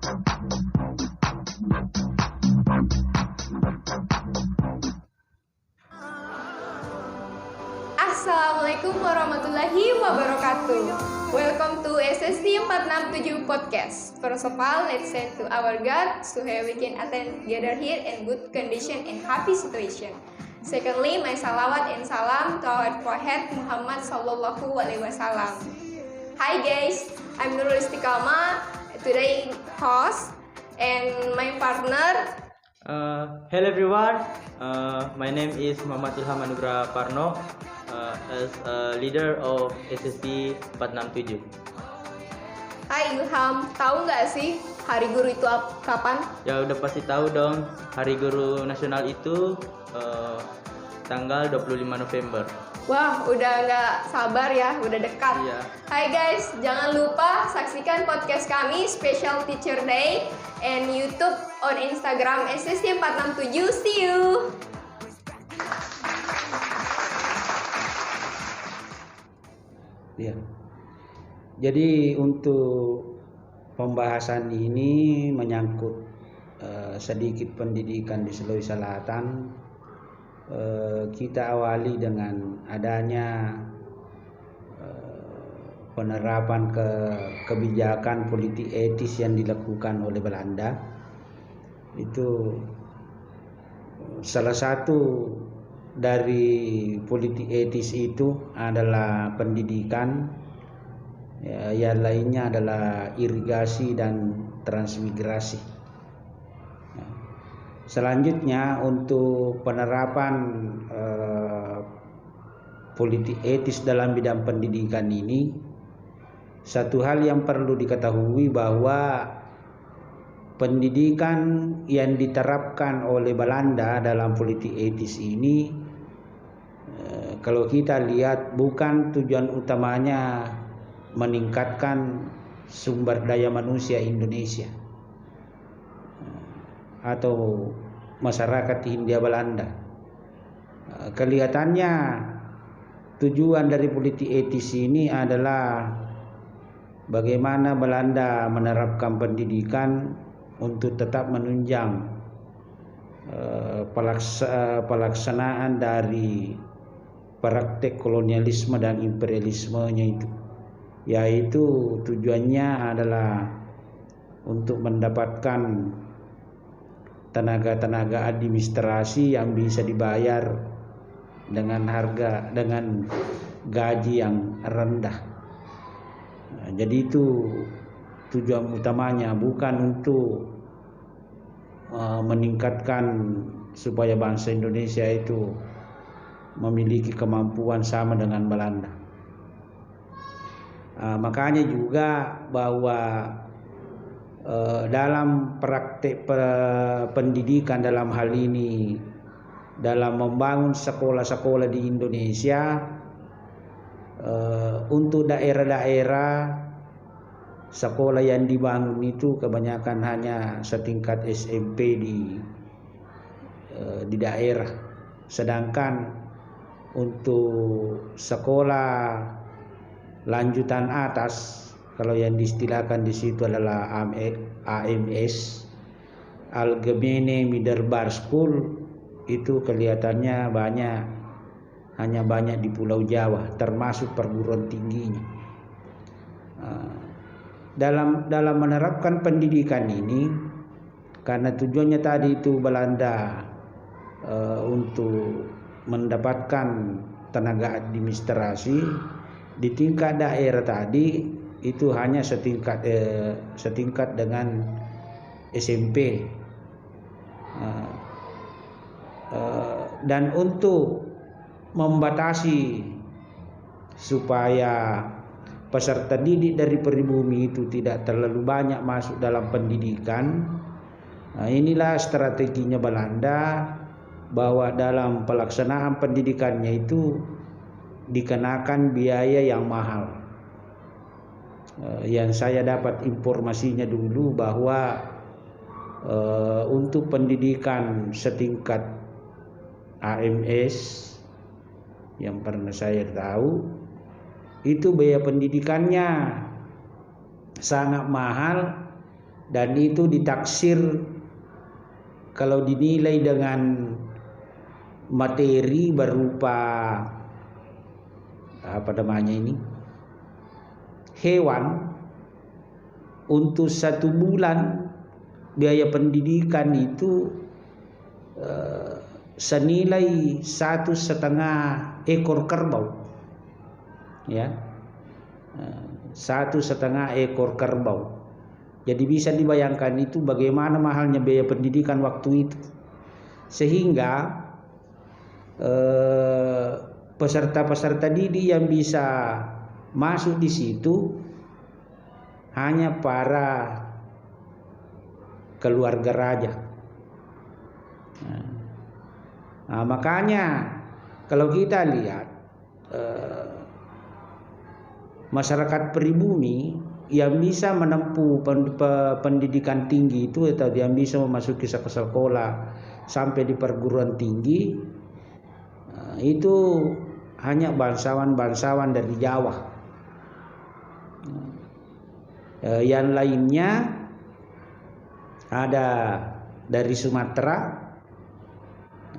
Assalamualaikum warahmatullahi wabarakatuh. Welcome to SSD 467 Podcast. First of all, let's send to our God so that we can attend gather here in good condition and happy situation. Secondly, my salawat and salam to our Prophet Muhammad sallallahu alaihi wasallam. Hi guys, I'm Nurul Istiqamah, today host, and my partner. Hello everyone, my name is Muhammad Ilham Anugrah Parno, as a leader of SSD 467. Hai Ilham, tahu nggak sih Hari Guru itu kapan? Ya udah pasti tahu dong, Hari Guru Nasional itu tanggal 25 November. Wah, udah nggak sabar ya, udah dekat. Iya. Hai guys, jangan lupa saksikan podcast kami Special Teacher Day and YouTube on Instagram SSD 467. See you. Ya. Jadi untuk pembahasan ini menyangkut sedikit pendidikan di Sulawesi Selatan. Kita awali dengan adanya penerapan kebijakan politik etis yang dilakukan oleh Belanda. Itu salah satu dari politik etis itu adalah pendidikan, yang lainnya adalah irigasi dan transmigrasi. Selanjutnya untuk penerapan politik etis dalam bidang pendidikan ini, satu hal yang perlu diketahui bahwa pendidikan yang diterapkan oleh Belanda dalam politik etis ini, kalau kita lihat bukan tujuan utamanya meningkatkan sumber daya manusia Indonesia atau masyarakat Hindia Belanda. Kelihatannya tujuan dari politik etis ini adalah bagaimana Belanda menerapkan pendidikan untuk tetap menunjang pelaksanaan dari praktek kolonialisme dan imperialismenya itu, yaitu tujuannya adalah untuk mendapatkan tenaga administrasi yang bisa dibayar dengan gaji yang rendah. Jadi itu tujuan utamanya, bukan untuk meningkatkan supaya bangsa Indonesia itu memiliki kemampuan sama dengan Belanda. Makanya juga bahwa dalam praktek pendidikan dalam hal ini, dalam membangun sekolah-sekolah di Indonesia, untuk daerah-daerah, sekolah yang dibangun itu kebanyakan hanya setingkat SMP di daerah, sedangkan untuk sekolah lanjutan atas, kalau yang diistilahkan di situ adalah AMS, Algemene Middelbare School, itu kelihatannya hanya banyak di Pulau Jawa, termasuk perguruan tingginya. Dalam menerapkan pendidikan ini, karena tujuannya tadi itu Belanda untuk mendapatkan tenaga administrasi di tingkat daerah tadi, itu hanya setingkat dengan SMP. Dan untuk membatasi supaya peserta didik dari pribumi itu tidak terlalu banyak masuk dalam pendidikan, inilah strateginya Belanda, bahwa dalam pelaksanaan pendidikannya itu dikenakan biaya yang mahal. Yang saya dapat informasinya dulu bahwa untuk pendidikan setingkat AMS yang pernah saya tahu, itu biaya pendidikannya sangat mahal dan itu ditaksir kalau dinilai dengan materi berupa hewan, untuk 1 bulan biaya pendidikan itu senilai 1,5 ekor kerbau, ya, 1,5 ekor kerbau. Jadi bisa dibayangkan itu bagaimana mahalnya biaya pendidikan waktu itu, sehingga peserta-peserta didik yang bisa masuk di situ hanya para keluarga raja. Nah, makanya kalau kita lihat masyarakat pribumi yang bisa menempuh pendidikan tinggi itu, atau yang bisa memasuki sekolah sampai di perguruan tinggi, itu hanya bangsawan-bangsawan dari Jawa. Yang lainnya ada dari Sumatera.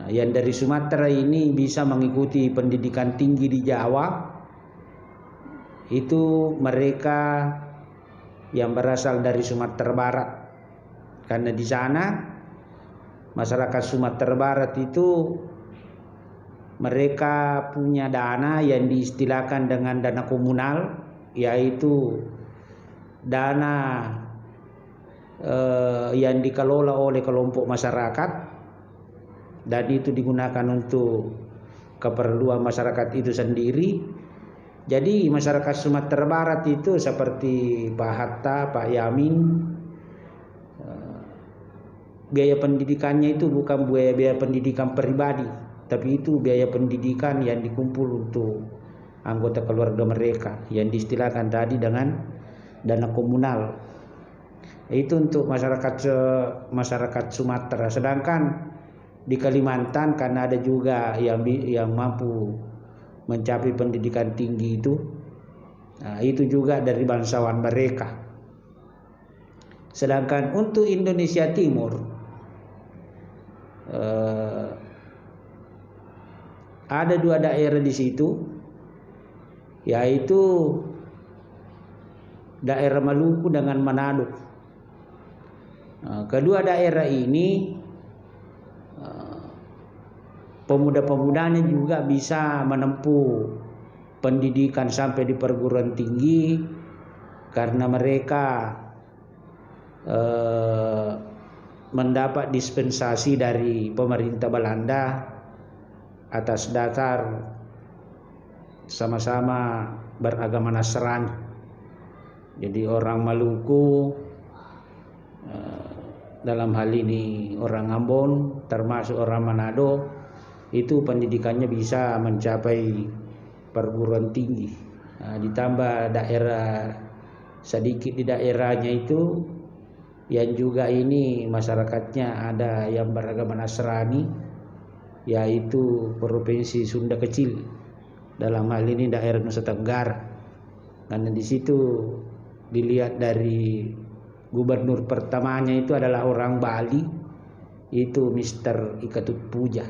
Yang dari Sumatera ini bisa mengikuti pendidikan tinggi di Jawa, itu mereka yang berasal dari Sumatera Barat, karena di sana masyarakat Sumatera Barat itu mereka punya dana yang diistilahkan dengan dana komunal, yaitu dana yang dikelola oleh kelompok masyarakat, dan itu digunakan untuk keperluan masyarakat itu sendiri. Jadi masyarakat Sumatera Barat itu seperti Pak Hatta, Pak Yamin, biaya pendidikannya itu bukan biaya pendidikan pribadi, tapi itu biaya pendidikan yang dikumpul untuk anggota keluarga mereka, yang diistilahkan tadi dengan dana komunal. Itu untuk masyarakat Sumatera. Sedangkan di Kalimantan, karena ada juga yang mampu mencapai pendidikan tinggi itu, nah, itu juga dari bangsawan mereka. Sedangkan untuk Indonesia Timur ada 2 daerah di situ, yaitu daerah Maluku dengan Manado. Kedua daerah ini pemuda-pemudanya juga bisa menempuh pendidikan sampai di perguruan tinggi, karena mereka mendapat dispensasi dari pemerintah Belanda atas dasar sama-sama beragama Nasrani. Jadi orang Maluku, dalam hal ini orang Ambon, termasuk orang Manado, itu pendidikannya bisa mencapai perguruan tinggi. Nah, ditambah daerah sedikit di daerahnya itu yang juga ini masyarakatnya ada yang beragama Nasrani, yaitu Provinsi Sunda Kecil, dalam hal ini daerah Nusa Tenggara. Karena di situ dilihat dari gubernur pertamanya itu adalah orang Bali, itu Mr. Iketut Puja.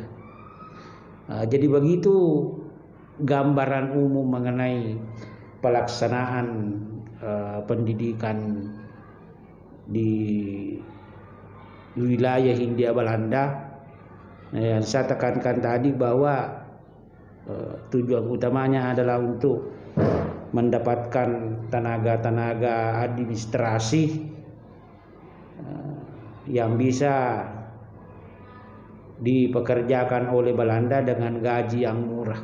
Jadi begitu gambaran umum mengenai pelaksanaan pendidikan di wilayah Hindia Belanda. Yang saya tekankan tadi bahwa tujuan utamanya adalah untuk mendapatkan tenaga-tenaga administrasi yang bisa dipekerjakan oleh Belanda dengan gaji yang murah.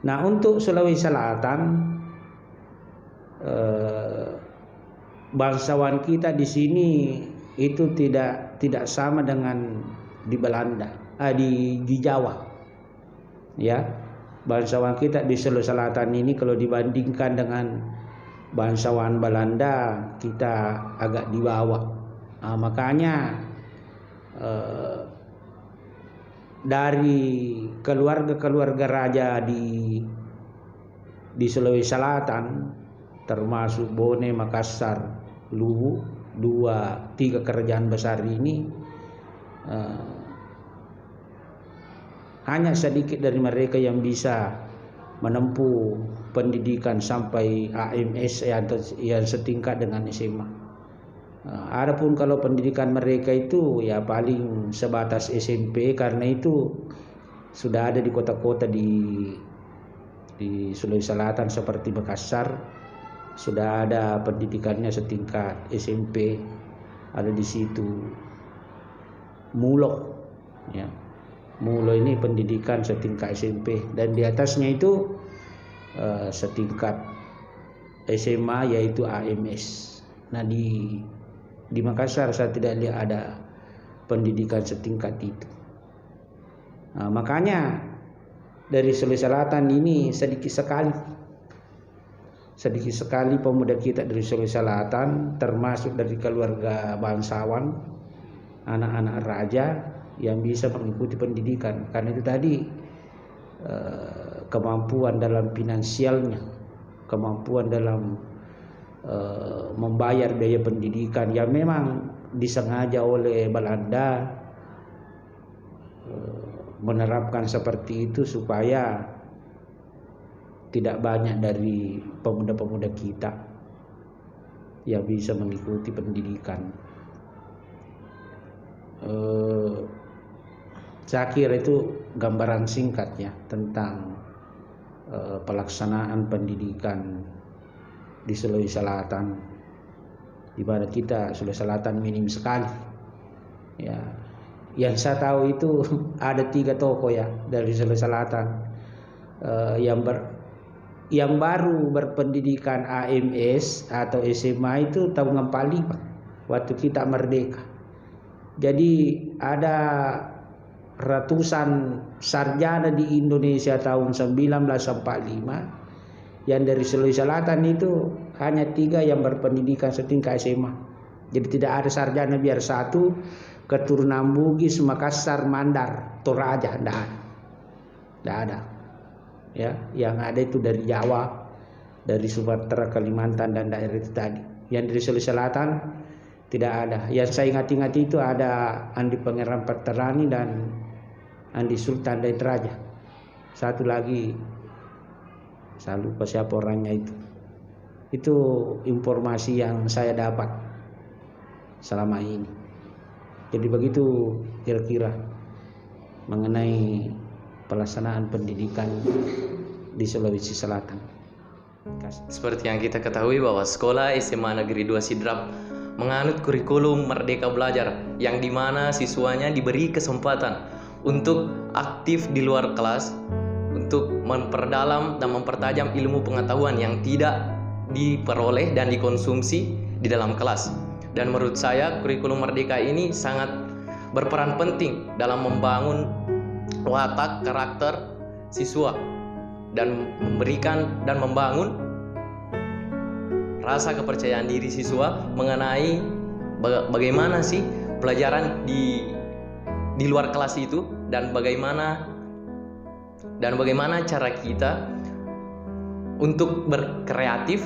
Nah, untuk Sulawesi Selatan, bangsawan kita di sini itu tidak sama dengan di Belanda, di Jawa. Ya, bangsawan kita di Sulawesi Selatan ini kalau dibandingkan dengan bangsawan Belanda, kita agak di bawah. Makanya dari keluarga-keluarga raja di Sulawesi Selatan, termasuk Bone, Makassar, Luwu, 2-3 kerajaan besar ini hanya sedikit dari mereka yang bisa menempuh pendidikan sampai AMS yang setingkat dengan SMA. Adapun kalau pendidikan mereka itu ya paling sebatas SMP, karena itu sudah ada di kota-kota di Sulawesi Selatan seperti Makassar, sudah ada pendidikannya setingkat SMP, ada di situ. Mulo, ya. Mulo ini pendidikan setingkat SMP, dan di atasnya itu setingkat SMA yaitu AMS. Nah di Makassar saya tidak lihat ada pendidikan setingkat itu. Nah, makanya dari Sulawesi Selatan ini sedikit sekali pemuda kita dari Sulawesi Selatan, termasuk dari keluarga bangsawan, anak-anak raja yang bisa mengikuti pendidikan. Karena itu tadi kemampuan dalam finansialnya, kemampuan dalam membayar biaya pendidikan yang memang disengaja oleh Belanda menerapkan seperti itu supaya tidak banyak dari pemuda-pemuda kita yang bisa mengikuti pendidikan. Saya kira itu gambaran singkatnya tentang pelaksanaan pendidikan di Sulawesi Selatan, di mana kita Sulawesi Selatan minim sekali. Ya, yang saya tahu itu ada 3 tokoh ya dari Sulawesi Selatan yang baru berpendidikan AMS atau SMA itu tahun 45 waktu kita merdeka. Jadi ada ratusan sarjana di Indonesia tahun 1945, yang dari Sulawesi Selatan itu hanya 3 yang berpendidikan setingkat SMA. Jadi tidak ada sarjana biar 1 keturunan Bugis, Makassar, Mandar, Toraja, tidak ada. Ya, yang ada itu dari Jawa, dari Sumatera, Kalimantan dan daerah itu tadi. Yang dari Sulawesi Selatan tidak ada. Yang saya ingat itu ada Andi Pangeran Paterani dan Andi Sultan dari Toraja. Satu lagi saya lupa siapa orangnya itu. Itu informasi yang saya dapat selama ini. Jadi begitu kira-kira mengenai pelaksanaan pendidikan di Sulawesi Selatan. Seperti yang kita ketahui bahwa sekolah SMA Negeri 2 Sidrap menganut kurikulum Merdeka Belajar, yang dimana siswanya diberi kesempatan untuk aktif di luar kelas, untuk memperdalam dan mempertajam ilmu pengetahuan yang tidak diperoleh dan dikonsumsi di dalam kelas. Dan menurut saya kurikulum Merdeka ini sangat berperan penting dalam membangun watak karakter siswa dan memberikan dan membangun rasa kepercayaan diri siswa mengenai bagaimana sih pelajaran di luar kelas itu, dan bagaimana cara kita untuk berkreatif,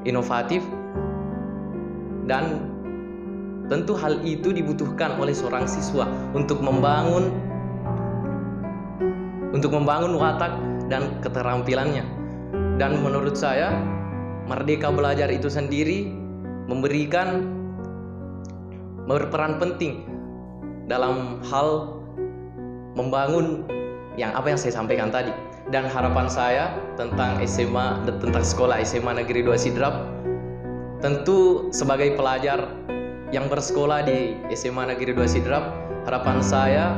inovatif, dan tentu hal itu dibutuhkan oleh seorang siswa untuk membangun watak dan keterampilannya. Dan menurut saya Merdeka Belajar itu sendiri berperan penting dalam hal membangun yang saya sampaikan tadi. Dan harapan saya tentang sekolah SMA Negeri 2 Sidrap, tentu sebagai pelajar yang bersekolah di SMA Negeri 2 Sidrap, harapan saya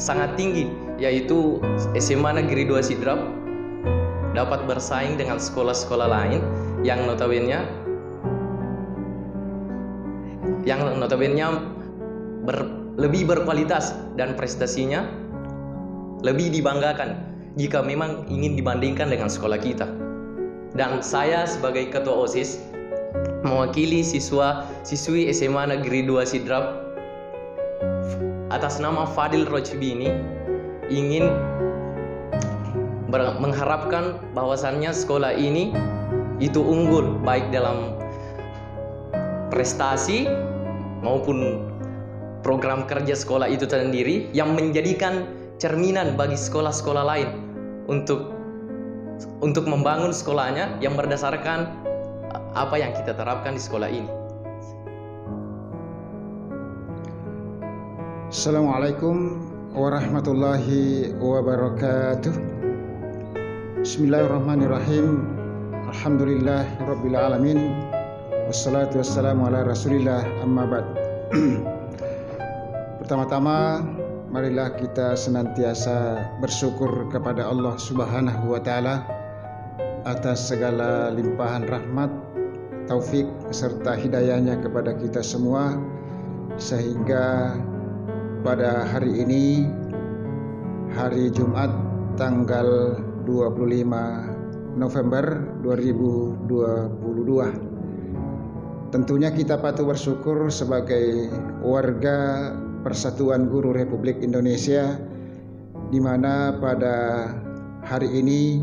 sangat tinggi, yaitu SMA Negeri 2 Sidrap dapat bersaing dengan sekolah-sekolah lain yang notabene lebih berkualitas dan prestasinya lebih dibanggakan jika memang ingin dibandingkan dengan sekolah kita. Dan saya sebagai ketua OSIS mewakili siswi SMA Negeri 2 Sidrap atas nama Fadil Rojbini ingin mengharapkan bahwasannya sekolah ini itu unggul baik dalam prestasi maupun program kerja sekolah itu sendiri, yang menjadikan cerminan bagi sekolah-sekolah lain untuk membangun sekolahnya yang berdasarkan apa yang kita terapkan di sekolah ini. Assalamualaikum warahmatullahi wabarakatuh. Bismillahirrahmanirrahim. Alhamdulillahirabbil alamin. Wassalatu wassalamu ala Rasulillah, amma ba'd. Pertama-tama marilah kita senantiasa bersyukur kepada Allah Subhanahu wa taala atas segala limpahan rahmat, taufik serta hidayahnya kepada kita semua, sehingga pada hari ini, hari Jumat tanggal 25 November 2022, tentunya kita patut bersyukur sebagai warga Persatuan Guru Republik Indonesia, di mana pada hari ini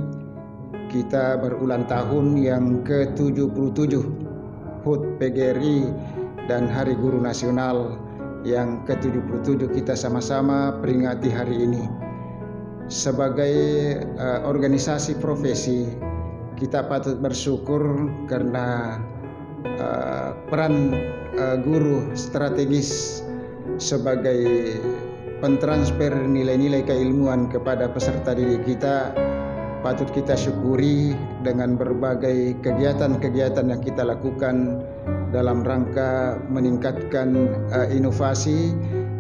kita berulang tahun yang ke-77 HUT PGRI dan Hari Guru Nasional yang ke-77 kita sama-sama peringati hari ini. Sebagai organisasi profesi, kita patut bersyukur karena peran guru strategis sebagai pentransfer nilai-nilai keilmuan kepada peserta didik kita patut kita syukuri dengan berbagai kegiatan-kegiatan yang kita lakukan dalam rangka meningkatkan inovasi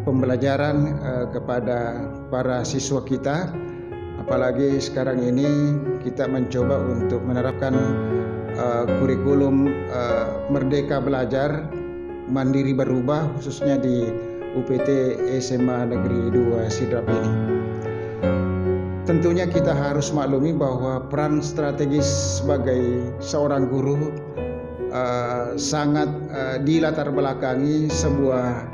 pembelajaran kepada para siswa kita. Apalagi sekarang ini kita mencoba untuk menerapkan kurikulum Merdeka Belajar Mandiri Berubah, khususnya di UPT SMA Negeri 2 Sidrap ini. Tentunya kita harus maklumi bahwa peran strategis sebagai seorang guru sangat dilatar belakangi sebuah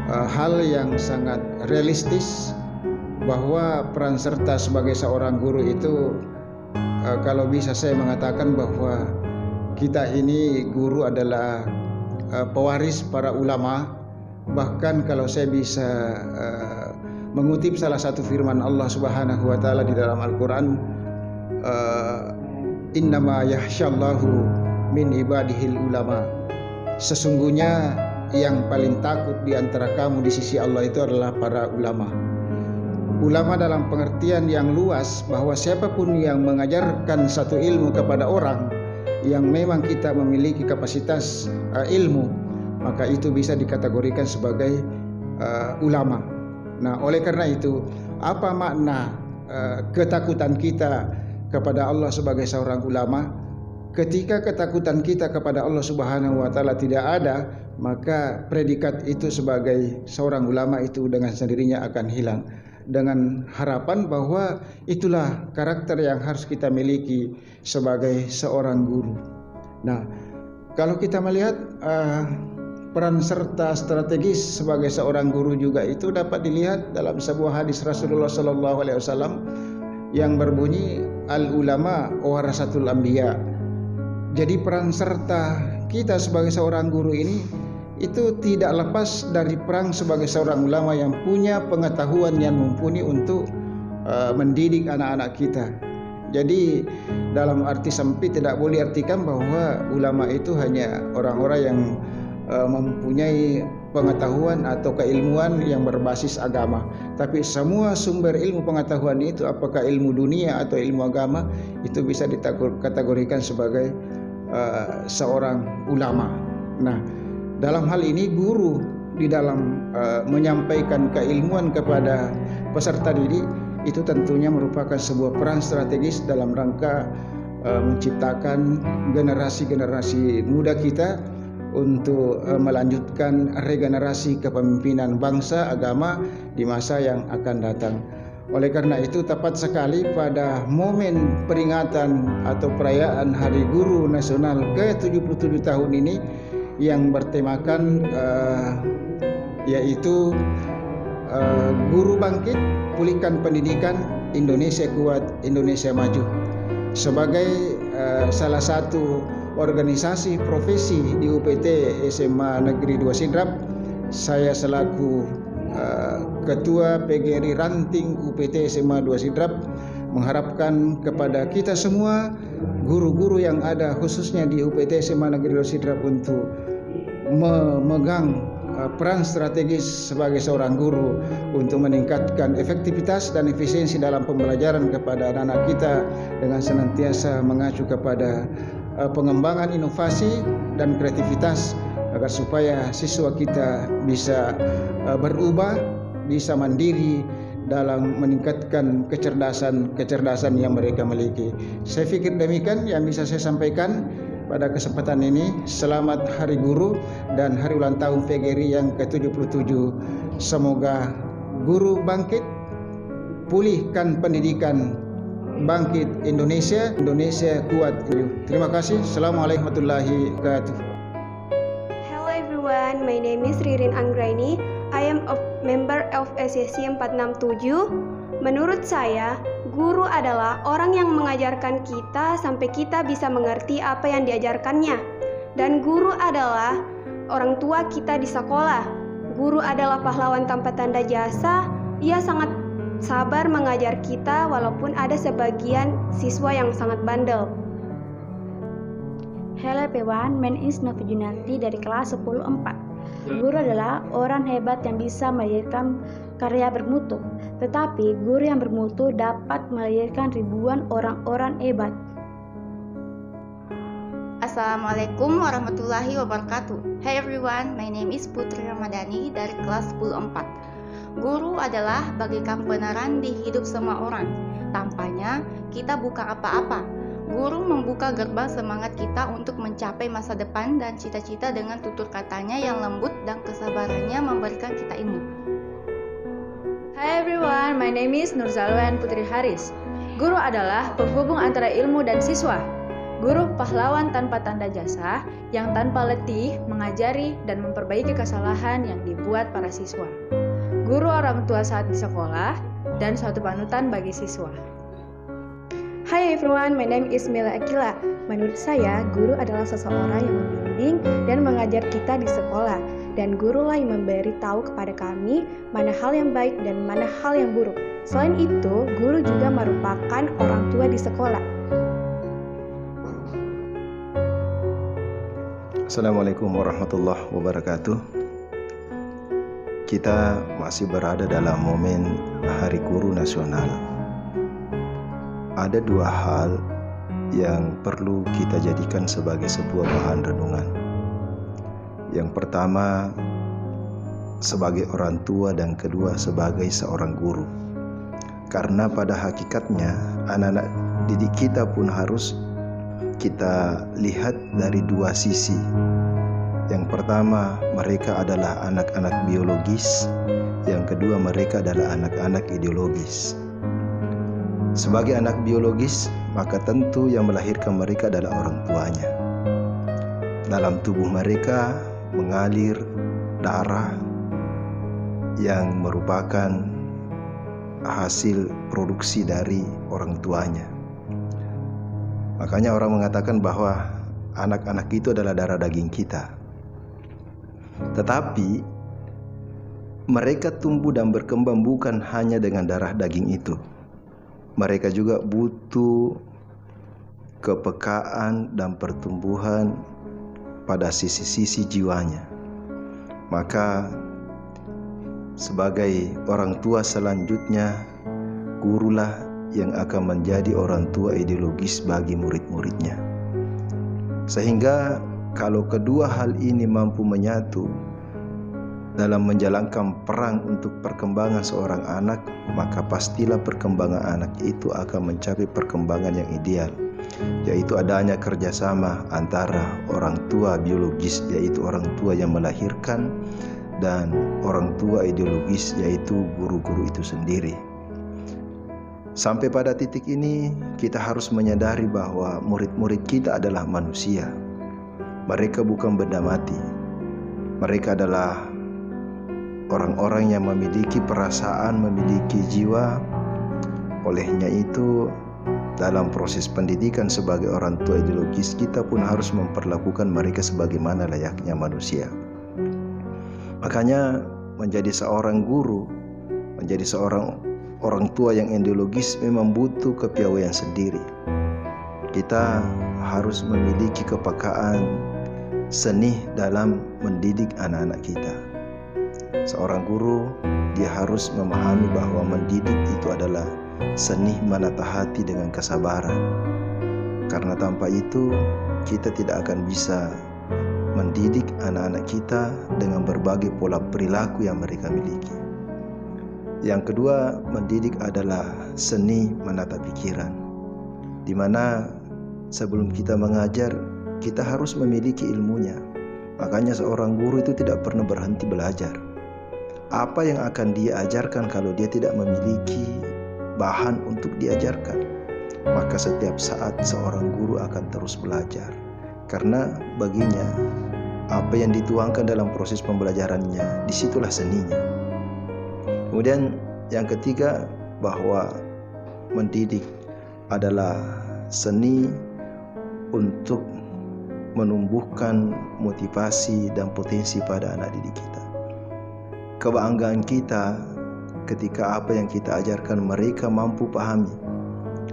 hal yang sangat realistis, bahwa peran serta sebagai seorang guru itu kalau bisa saya mengatakan bahwa kita ini guru adalah pewaris para ulama. Bahkan kalau saya bisa mengutip salah satu firman Allah Subhanahu wa taala di dalam Al-Qur'an, innama yakhsyallahu min ibadihil ulama. Sesungguhnya yang paling takut di antara kamu di sisi Allah itu adalah para ulama. Ulama dalam pengertian yang luas, bahwa siapapun yang mengajarkan satu ilmu kepada orang yang memang kita memiliki kapasitas ilmu, maka itu bisa dikategorikan sebagai ulama. Nah, oleh karena itu, apa makna ketakutan kita kepada Allah sebagai seorang ulama? Ketika ketakutan kita kepada Allah Subhanahu wa taala tidak ada, maka predikat itu sebagai seorang ulama itu dengan sendirinya akan hilang. Dengan harapan bahwa itulah karakter yang harus kita miliki sebagai seorang guru. Nah, kalau kita melihat peran serta strategis sebagai seorang guru juga itu dapat dilihat dalam sebuah hadis Rasulullah SAW yang berbunyi, al ulama warasatul anbiya. Jadi peran serta kita sebagai seorang guru ini itu tidak lepas dari peran sebagai seorang ulama yang punya pengetahuan yang mumpuni untuk mendidik anak-anak kita. Jadi dalam arti sempit tidak boleh artikan bahwa ulama itu hanya orang-orang yang mempunyai pengetahuan atau keilmuan yang berbasis agama. Tapi semua sumber ilmu pengetahuan itu, apakah ilmu dunia atau ilmu agama, itu bisa dikategorikan sebagai seorang ulama. Nah, dalam hal ini guru di dalam menyampaikan keilmuan kepada peserta didik itu tentunya merupakan sebuah peran strategis dalam rangka menciptakan generasi-generasi muda kita untuk melanjutkan regenerasi kepemimpinan bangsa agama di masa yang akan datang. Oleh karena itu tepat sekali pada momen peringatan atau perayaan Hari Guru Nasional ke-77 tahun ini yang bertemakan yaitu Guru Bangkit, Pulihkan Pendidikan, Indonesia Kuat, Indonesia Maju. Sebagai salah satu organisasi profesi di UPT SMA Negeri 2 Sidrap. Saya selaku Ketua PGRI Ranting UPT SMA 2 Sidrap mengharapkan kepada kita semua guru-guru yang ada khususnya di UPT SMA Negeri 2 Sidrap untuk memegang peran strategis sebagai seorang guru untuk meningkatkan efektivitas dan efisiensi dalam pembelajaran kepada anak-anak kita dengan senantiasa mengacu kepada pengembangan inovasi dan kreativitas agar supaya siswa kita bisa berubah, bisa mandiri dalam meningkatkan kecerdasan yang mereka miliki. Saya pikir demikian yang bisa saya sampaikan pada kesempatan ini. Selamat Hari Guru dan Hari Ulang Tahun PGRI yang ke-77. Semoga guru bangkit, pulihkan pendidikan, bangkit Indonesia kuat. Terima kasih. Assalamualaikum warahmatullahi wabarakatuh. Hello everyone, my name is Ririn Anggraini. I am a member of SSC 467. Menurut saya, guru adalah orang yang mengajarkan kita sampai kita bisa mengerti apa yang diajarkannya. Dan guru adalah orang tua kita di sekolah. Guru adalah pahlawan tanpa tanda jasa. Ia sangat sabar mengajar kita walaupun ada sebagian siswa yang sangat bandel. Hello everyone, my name is Novi Junarti dari kelas 10-4. Guru adalah orang hebat yang bisa melahirkan karya bermutu. Tetapi guru yang bermutu dapat melahirkan ribuan orang-orang hebat. Assalamualaikum warahmatullahi wabarakatuh. Hey everyone, my name is Putri Ramadhani dari kelas 10-4. Guru adalah bagaikan penerangan di hidup semua orang. Tanpanya, kita bukan apa-apa. Guru membuka gerbang semangat kita untuk mencapai masa depan dan cita-cita dengan tutur katanya yang lembut dan kesabarannya memberikan kita ilmu. Hi everyone, my name is Nurzalwan Putri Haris. Guru adalah penghubung antara ilmu dan siswa. Guru pahlawan tanpa tanda jasa yang tanpa letih mengajari dan memperbaiki kesalahan yang dibuat para siswa. Guru orang tua saat di sekolah dan suatu panutan bagi siswa. Hi everyone, my name is Mila Akila. Menurut saya, guru adalah seseorang yang membimbing dan mengajar kita di sekolah. Dan gurulah yang memberi tahu kepada kami mana hal yang baik dan mana hal yang buruk. Selain itu, guru juga merupakan orang tua di sekolah. Assalamualaikum warahmatullahi wabarakatuh. Kita masih berada dalam momen Hari Guru Nasional. Ada dua hal yang perlu kita jadikan sebagai sebuah bahan renungan. Yang pertama, sebagai orang tua, dan kedua sebagai seorang guru. Karena pada hakikatnya anak-anak didik kita pun harus kita lihat dari dua sisi. Yang pertama, mereka adalah anak-anak biologis. Yang kedua, mereka adalah anak-anak ideologis. Sebagai anak biologis, maka tentu yang melahirkan mereka adalah orang tuanya. Dalam tubuh mereka mengalir darah yang merupakan hasil produksi dari orang tuanya. Makanya orang mengatakan bahwa anak-anak itu adalah darah daging kita. Tetapi mereka tumbuh dan berkembang bukan hanya dengan darah daging itu. Mereka juga butuh kepekaan dan pertumbuhan pada sisi-sisi jiwanya. Maka sebagai orang tua selanjutnya, gurulah yang akan menjadi orang tua ideologis bagi murid-muridnya. Sehingga kalau kedua hal ini mampu menyatu dalam menjalankan perang untuk perkembangan seorang anak, maka pastilah perkembangan anak itu akan mencapai perkembangan yang ideal, yaitu adanya kerjasama antara orang tua biologis, yaitu orang tua yang melahirkan, dan orang tua ideologis, yaitu guru-guru itu sendiri. Sampai pada titik ini, kita harus menyadari bahwa murid-murid kita adalah manusia. Mereka bukan benda mati. Mereka adalah orang-orang yang memiliki perasaan, memiliki jiwa. Olehnya itu, dalam proses pendidikan sebagai orang tua ideologis, kita pun harus memperlakukan mereka sebagaimana layaknya manusia. Makanya menjadi seorang guru, menjadi seorang orang tua yang ideologis memang butuh kepiawaian sendiri. Kita harus memiliki kepekaan seni dalam mendidik anak-anak kita. Seorang guru, dia harus memahami bahwa mendidik itu adalah seni menata hati dengan kesabaran. Karena tanpa itu kita tidak akan bisa mendidik anak-anak kita dengan berbagai pola perilaku yang mereka miliki. Yang kedua, mendidik adalah seni menata pikiran, di mana sebelum kita mengajar, kita harus memiliki ilmunya. Makanya seorang guru itu tidak pernah berhenti belajar. Apa yang akan dia ajarkan kalau dia tidak memiliki bahan untuk diajarkan? Maka setiap saat seorang guru akan terus belajar. Karena baginya, apa yang dituangkan dalam proses pembelajarannya, disitulah seninya. Kemudian yang ketiga, bahwa mendidik adalah seni untuk menumbuhkan motivasi dan potensi pada anak didik kita. Kebanggaan kita ketika apa yang kita ajarkan mereka mampu pahami,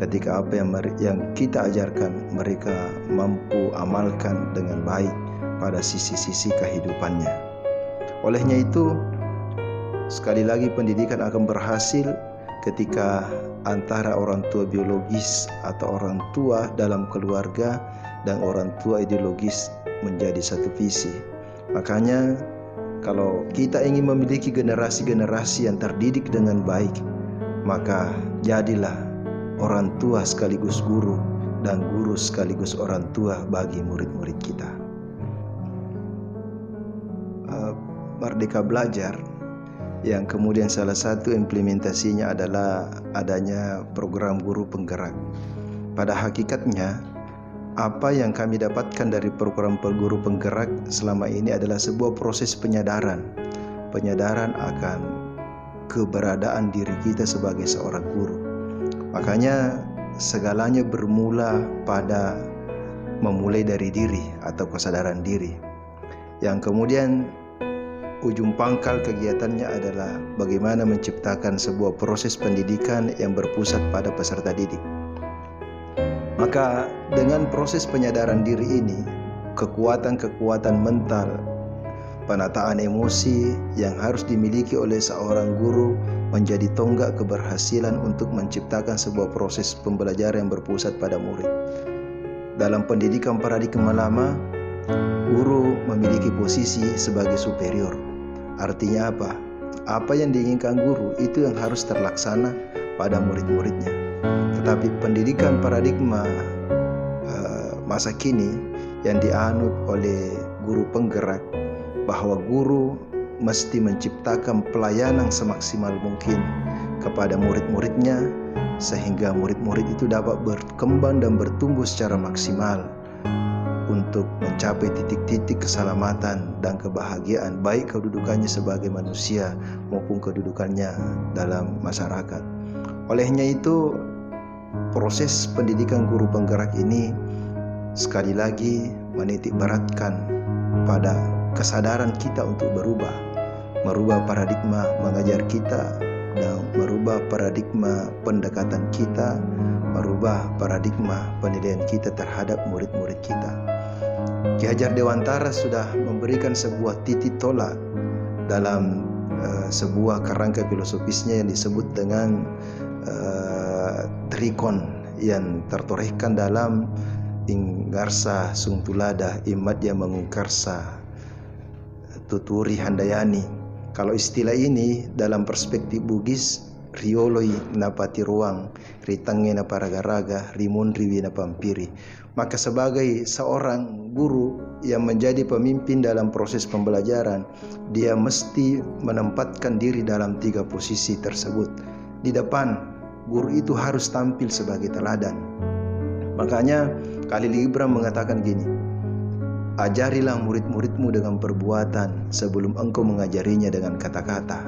ketika apa yang kita ajarkan mereka mampu amalkan dengan baik pada sisi-sisi kehidupannya. Olehnya itu, sekali lagi pendidikan akan berhasil ketika antara orang tua biologis atau orang tua dalam keluarga dan orang tua ideologis menjadi satu visi. Makanya kalau kita ingin memiliki generasi-generasi yang terdidik dengan baik, maka jadilah orang tua sekaligus guru dan guru sekaligus orang tua bagi murid-murid kita. Merdeka Belajar yang kemudian salah satu implementasinya adalah adanya program guru penggerak. Pada hakikatnya, apa yang kami dapatkan dari program guru penggerak selama ini adalah sebuah proses penyadaran akan keberadaan diri kita sebagai seorang guru. Makanya segalanya bermula pada memulai dari diri atau kesadaran diri, yang kemudian ujung pangkal kegiatannya adalah bagaimana menciptakan sebuah proses pendidikan yang berpusat pada peserta didik. Maka dengan proses penyadaran diri ini, kekuatan-kekuatan mental, penataan emosi yang harus dimiliki oleh seorang guru menjadi tonggak keberhasilan untuk menciptakan sebuah proses pembelajaran yang berpusat pada murid. Dalam pendidikan paradigma lama, guru memiliki posisi sebagai superior. Artinya apa? Apa yang diinginkan guru itu yang harus terlaksana pada murid-muridnya. Tetapi pendidikan paradigma masa kini yang dianut oleh guru penggerak, bahwa guru mesti menciptakan pelayanan semaksimal mungkin kepada murid-muridnya, sehingga murid-murid itu dapat berkembang dan bertumbuh secara maksimal untuk mencapai titik-titik keselamatan dan kebahagiaan, baik kedudukannya sebagai manusia maupun kedudukannya dalam masyarakat. Olehnya itu, proses pendidikan guru penggerak ini sekali lagi menitik beratkan pada kesadaran kita untuk merubah paradigma mengajar kita, dan merubah paradigma pendekatan kita, merubah paradigma penilaian kita terhadap murid-murid kita. Ki Hajar Dewantara sudah memberikan sebuah titik tolak dalam sebuah kerangka filosofisnya yang disebut dengan trikon yang tertorehkan dalam Inggarsa Sungtulada Imadya Mangungkarsa Tuturi Handayani. Kalau istilah ini dalam perspektif Bugis, rioloi napati ruang, ritange naparagaraga, rimundriwi napampiri. Maka sebagai seorang guru yang menjadi pemimpin dalam proses pembelajaran, dia mesti menempatkan diri dalam 3 posisi tersebut. Di depan, guru itu harus tampil sebagai teladan. Makanya Khalil Gibran mengatakan gini, ajarilah murid-muridmu dengan perbuatan sebelum engkau mengajarinya dengan kata-kata.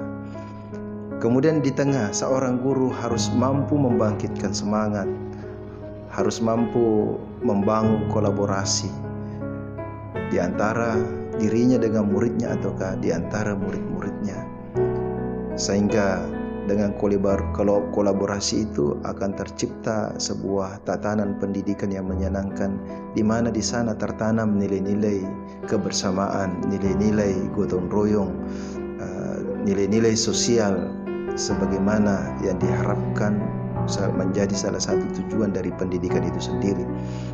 Kemudian di tengah, seorang guru harus mampu membangkitkan semangat harus mampu membangun kolaborasi di antara dirinya dengan muridnya ataukah di antara murid-muridnya, sehingga dengan kolaborasi itu akan tercipta sebuah tatanan pendidikan yang menyenangkan, di mana di sana tertanam nilai-nilai kebersamaan, nilai-nilai gotong royong, nilai-nilai sosial sebagaimana yang diharapkan menjadi salah satu tujuan dari pendidikan itu sendiri.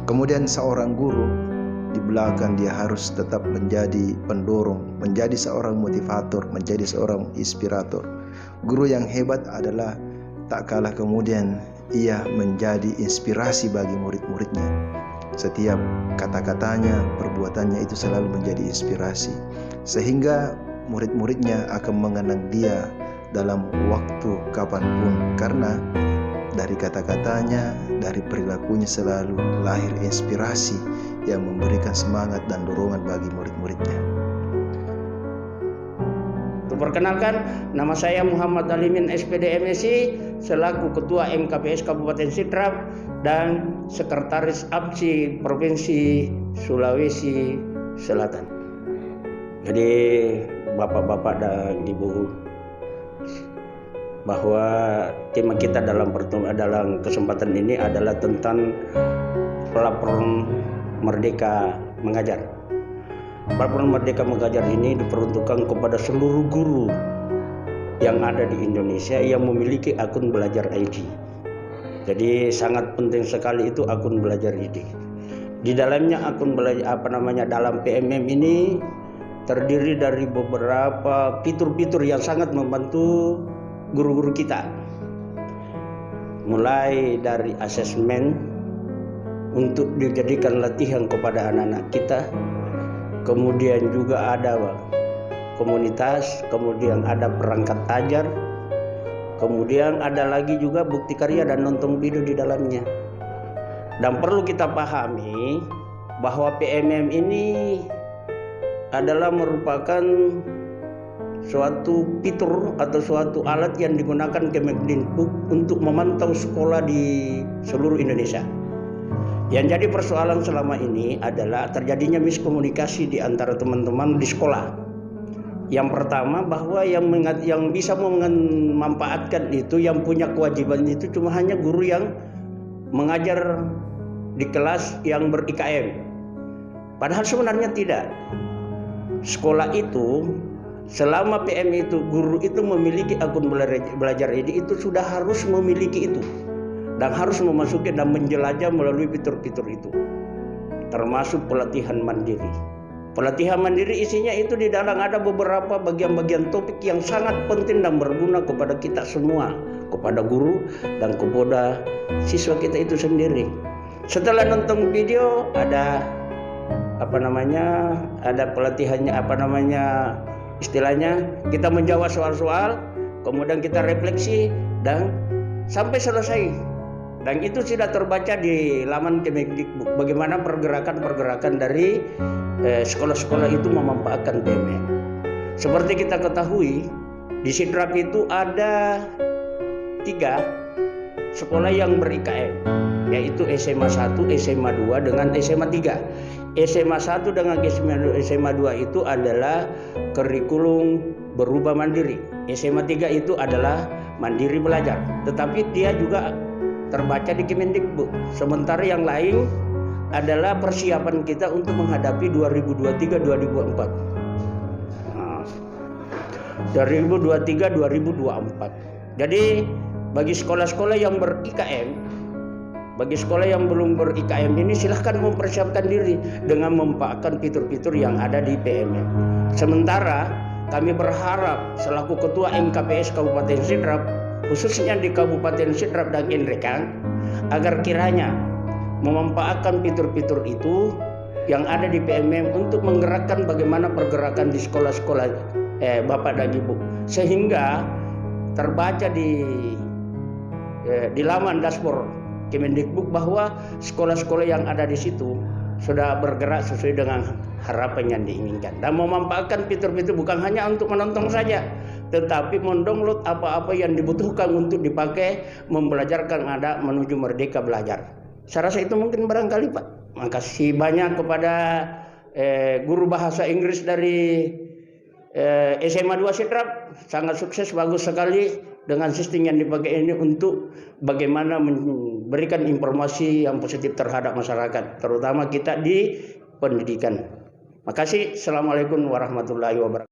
Kemudian seorang guru di belakang dia harus tetap menjadi pendorong, menjadi seorang motivator, menjadi seorang inspirator. Guru yang hebat adalah tak kalah kemudian ia menjadi inspirasi bagi murid-muridnya. Setiap kata-katanya, perbuatannya itu selalu menjadi inspirasi, sehingga murid-muridnya akan mengenang dia dalam waktu kapanpun, karena dari kata-katanya, dari perilakunya selalu lahir inspirasi yang memberikan semangat dan dorongan bagi murid-muridnya. Perkenalkan, nama saya Muhammad Alimin SPD MSI selaku Ketua MKPS Kabupaten Sidrap dan Sekretaris APSI Provinsi Sulawesi Selatan. Jadi Bapak-bapak dan Ibu, bahwa tema kita dalam kesempatan ini adalah tentang platform Merdeka Mengajar. Platform Merdeka Mengajar ini diperuntukkan kepada seluruh guru yang ada di Indonesia yang memiliki akun Belajar ID. Jadi sangat penting sekali itu akun Belajar ID. Di dalamnya akun dalam PMM ini terdiri dari beberapa fitur-fitur yang sangat membantu guru-guru kita, mulai dari asesmen untuk dijadikan latihan kepada anak-anak kita, kemudian juga ada komunitas, kemudian ada perangkat ajar, kemudian ada lagi juga bukti karya dan nonton video di dalamnya. Dan perlu kita pahami bahwa PMM ini adalah merupakan suatu fitur atau suatu alat yang digunakan Kemendikbud untuk memantau sekolah di seluruh Indonesia. Yang jadi persoalan selama ini adalah terjadinya miskomunikasi di antara teman-teman di sekolah. Yang pertama, bahwa yang bisa memanfaatkan itu, yang punya kewajiban itu cuma hanya guru yang mengajar di kelas yang ber-IKM. Padahal sebenarnya tidak. Sekolah itu selama PM itu guru itu memiliki akun belajar ini, itu sudah harus memiliki itu dan harus memasuki dan menjelajah melalui fitur-fitur itu, termasuk pelatihan mandiri. Pelatihan mandiri isinya itu di dalam ada beberapa bagian-bagian topik yang sangat penting dan berguna kepada kita semua, kepada guru dan kepada siswa kita itu sendiri. Setelah nonton video ada ada pelatihannya, istilahnya kita menjawab soal-soal, kemudian kita refleksi dan sampai selesai. Dan itu sudah terbaca di laman Kemendikbud bagaimana pergerakan-pergerakan dari sekolah-sekolah itu memanfaatkan PMM. Seperti kita ketahui, di Sidrap itu ada 3 sekolah yang ber-IKM, yaitu SMA 1, SMA 2 dengan SMA 3. SMA 1 dengan SMA 2 itu adalah kurikulum berubah mandiri. SMA 3 itu adalah mandiri belajar, tetapi dia juga terbaca di Kemendikbud. Sementara yang lain adalah persiapan kita untuk menghadapi 2023-2024. 2023-2024. Jadi bagi sekolah-sekolah yang ber-IKM, bagi sekolah yang belum ber-IKM ini silahkan mempersiapkan diri dengan memanfaatkan fitur-fitur yang ada di PMM. Sementara kami berharap selaku Ketua MKPS Kabupaten Sidrap, khususnya di Kabupaten Sidrap dan Indrakan, agar kiranya memanfaatkan fitur-fitur itu yang ada di PMM untuk menggerakkan bagaimana pergerakan di sekolah-sekolah Bapak dan Ibu, sehingga terbaca di laman dashboard Kemendikbud bahwa sekolah-sekolah yang ada di situ sudah bergerak sesuai dengan harapan yang diinginkan, dan memanfaatkan fitur-fitur bukan hanya untuk menonton saja, tetapi mendownload apa-apa yang dibutuhkan untuk dipakai membelajarkan anak menuju merdeka belajar. Saya rasa itu mungkin barangkali Pak. Makasih banyak kepada guru bahasa Inggris dari SMA 2 Sidrap, sangat sukses, bagus sekali dengan sistem yang dipakai ini untuk bagaimana memberikan informasi yang positif terhadap masyarakat, terutama kita di pendidikan. Makasih. Assalamualaikum warahmatullahi wabarakatuh.